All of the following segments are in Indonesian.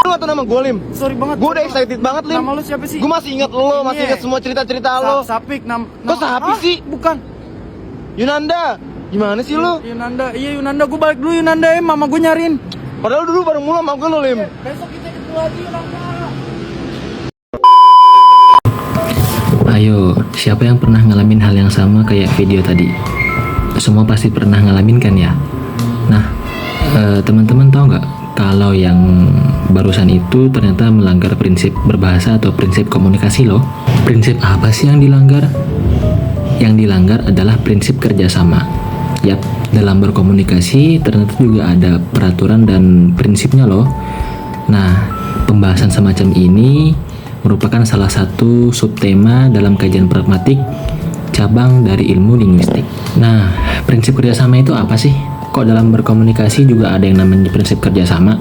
Lu atau nama gue, Lim? Sorry banget. Gue udah excited banget, Lim. Nama lu siapa sih? Gue masih ingat lo, masih ingat semua cerita-cerita lo. Sapik Kok Sapik sih? Bukan. Yunanda. Gimana sih lu? Yunanda. Iya Yunanda, gue balik dulu Yunanda ya, mama gue nyariin. Padahal dulu bareng mulu sama gue lo, Lim. Besok kita ketemu lagi Yunanda. Ayo, siapa yang pernah ngalamin hal yang sama kayak video tadi? Semua pasti pernah ngalamin kan ya? Nah, teman-teman tahu nggak kalau yang barusan itu ternyata melanggar prinsip berbahasa atau prinsip komunikasi loh? Prinsip apa sih yang dilanggar? Yang dilanggar adalah prinsip kerjasama. Yap, dalam berkomunikasi ternyata juga ada peraturan dan prinsipnya loh. Nah, pembahasan semacam ini merupakan salah satu subtema dalam kajian pragmatik cabang dari ilmu linguistik. Nah, prinsip kerjasama itu apa sih? Kok dalam berkomunikasi juga ada yang namanya prinsip kerjasama?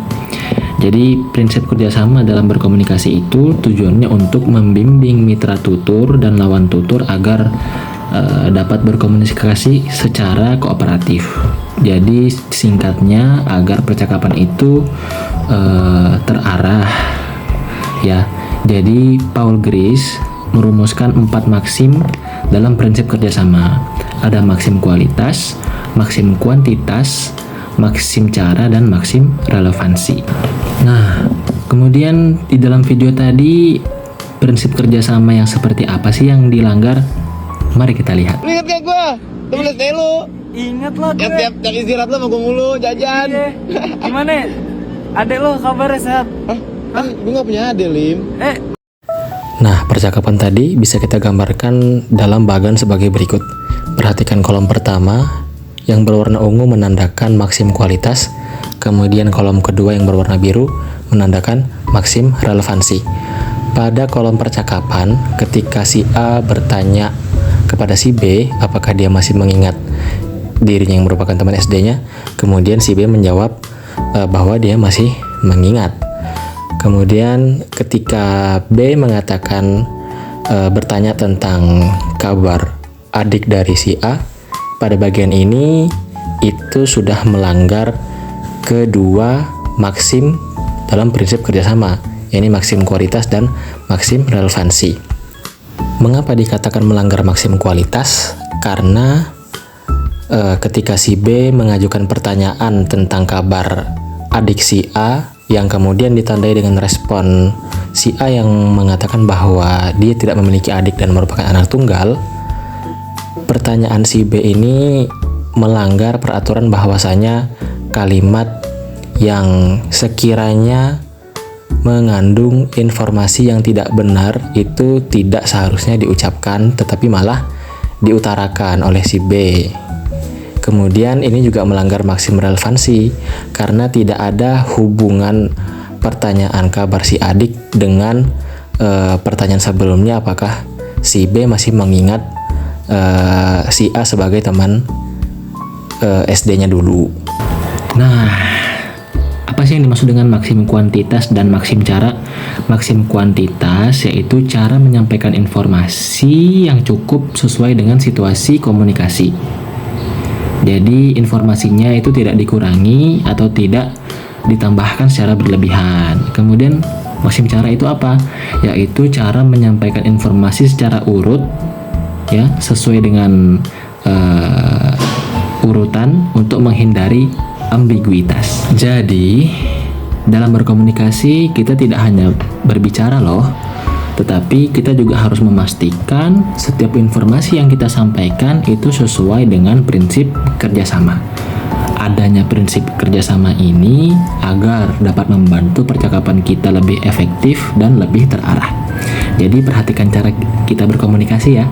Jadi, prinsip kerjasama dalam berkomunikasi itu tujuannya untuk membimbing mitra tutur dan lawan tutur agar dapat berkomunikasi secara kooperatif. Jadi, singkatnya agar percakapan itu terarah, ya. Jadi Paul Grice merumuskan 4 maksim dalam prinsip kerjasama. Ada maksim kualitas, maksim kuantitas, maksim cara, dan maksim relevansi. Nah, kemudian di dalam video tadi prinsip kerjasama yang seperti apa sih yang dilanggar? Mari kita lihat. Lu inget gak gue? Temen SD lu. Ingat lah gue. Yang tiap istirahat lu sama gue mulu, jajan. Iya. Gimana? Adek lo kabarnya sehat? Hah? Kan gue gak punya adek, Lim. Nah, percakapan tadi bisa kita gambarkan dalam bagan sebagai berikut. Perhatikan kolom pertama yang berwarna ungu menandakan maksim kualitas, kemudian kolom kedua yang berwarna biru menandakan maksim relevansi. Pada kolom percakapan, ketika si A bertanya kepada si B apakah dia masih mengingat dirinya yang merupakan teman SD-nya, kemudian si B menjawab bahwa dia masih mengingat. Kemudian ketika B mengatakan bertanya tentang kabar adik dari si A, pada bagian ini itu sudah melanggar kedua maksim dalam prinsip kerjasama, yakni maksim kualitas dan maksim relevansi. Mengapa dikatakan melanggar maksim kualitas? Karena ketika si B mengajukan pertanyaan tentang kabar adik si A yang kemudian ditandai dengan respon si A yang mengatakan bahwa dia tidak memiliki adik dan merupakan anak tunggal, pertanyaan si B ini melanggar peraturan bahwasanya kalimat yang sekiranya mengandung informasi yang tidak benar itu tidak seharusnya diucapkan, tetapi malah diutarakan oleh si B. Kemudian ini juga melanggar maksim relevansi karena tidak ada hubungan pertanyaan kabar si adik dengan pertanyaan sebelumnya apakah si B masih mengingat si A sebagai teman SD-nya dulu. Nah, apa sih yang dimaksud dengan maksim kuantitas dan maksim cara? Maksim kuantitas yaitu cara menyampaikan informasi yang cukup sesuai dengan situasi komunikasi. Jadi informasinya itu tidak dikurangi atau tidak ditambahkan secara berlebihan. Kemudian maksim cara itu apa? Yaitu cara menyampaikan informasi secara urut, ya, sesuai dengan urutan untuk menghindari ambiguitas. Jadi dalam berkomunikasi kita tidak hanya berbicara loh, tetapi kita juga harus memastikan setiap informasi yang kita sampaikan itu sesuai dengan prinsip kerjasama. Adanya prinsip kerjasama ini agar dapat membantu percakapan kita lebih efektif dan lebih terarah. Jadi perhatikan cara kita berkomunikasi ya.